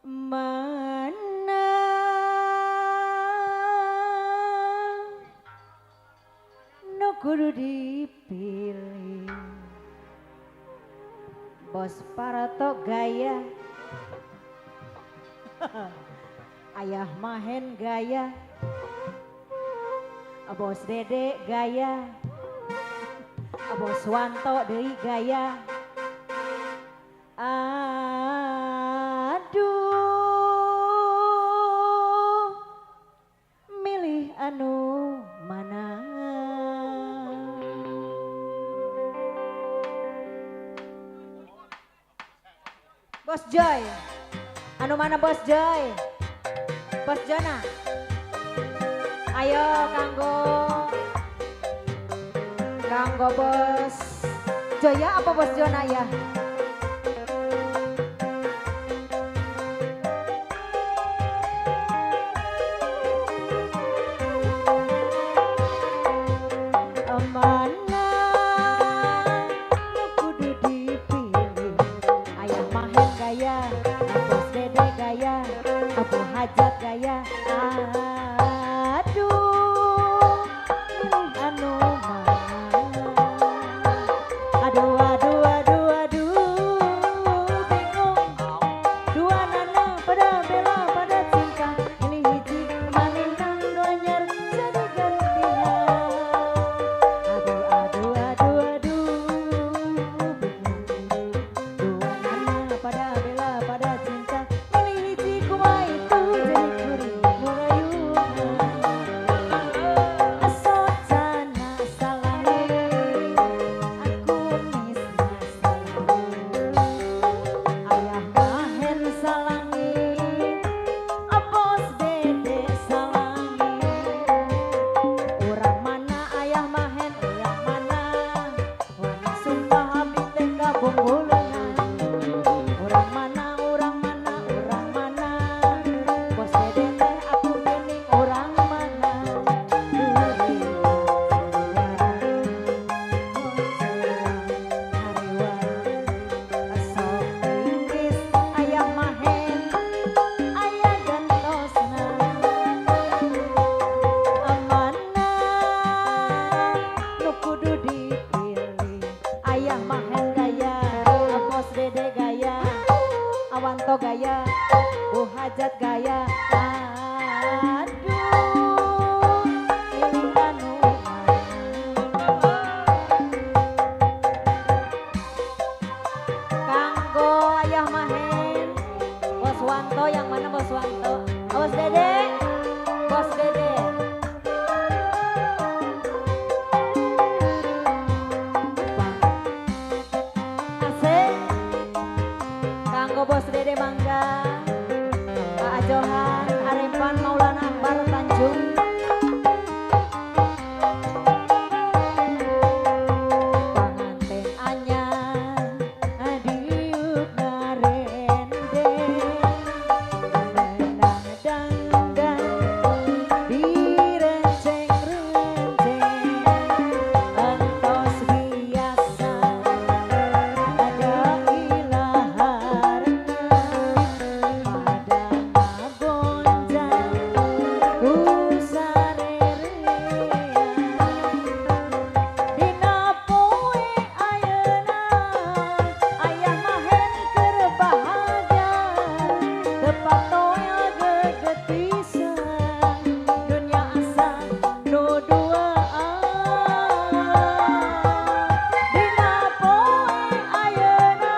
Mana no kudu dipilih. Bos Parato gaya, Ayah Mahen gaya, Bos Dede gaya, Bos Wanto deui gaya. Aduh, milih anu mana? Bos Joy, anu mana Bos Joy? Bos Jona, ayo kanggo Bos Joya apa Bos Jona ya? Mana kudu dipilih, Ayah Mahen gaya, Bos Dede gaya, Abu Hajat gaya. Aduh, milih anu mana? Aduh, aduh, aduh, aduh, bingung. Dua nana pada bela pada cinta, milih hiji manehna nu anyar jadi gantian. Aduh, aduh, aduh, aduh, bingung. Dua nana pada bela pada cinta, milih hiji kumaha itu jadi kuring nu rayunan. Asocana salange, aku misna salange. Ayah Mahen salange, Bos Dede salange. Urang mana Ayah Mahen, urang mana? Wana sumpah abdi teh gabung heuleungan. Urang mana, urang mana, urang mana? Bos Dede teh aku geuning urang mana? Sok ringkis Ayah Mahen, aya gantosna. Mana nu kudu dipilih, Ayah Mahen gaya, Bos Dede gaya, Awanto gaya, Bu Hajat gaya. Aduh, milih anu mana? Kanggo Ayah Mahen, Bos Wanto yang mana Bos Wanto? Bos Dede, Bos Dede. Asik, kanggo Bos Dede mangga. Pak Johan, Arempan, Maulana Akbar, Tanjung. Panganten anyar, adiuk ngarende. Menang dangdang, direnceng-renceng. Entos biasa, ada ilaharna. Pada ngagonjang, ku sarerean. Dina poe ayeuna, Ayah Mahen keur bahagia. Teu patoel gegetisan, dunia asa nu duaan. Dina poe ayeuna,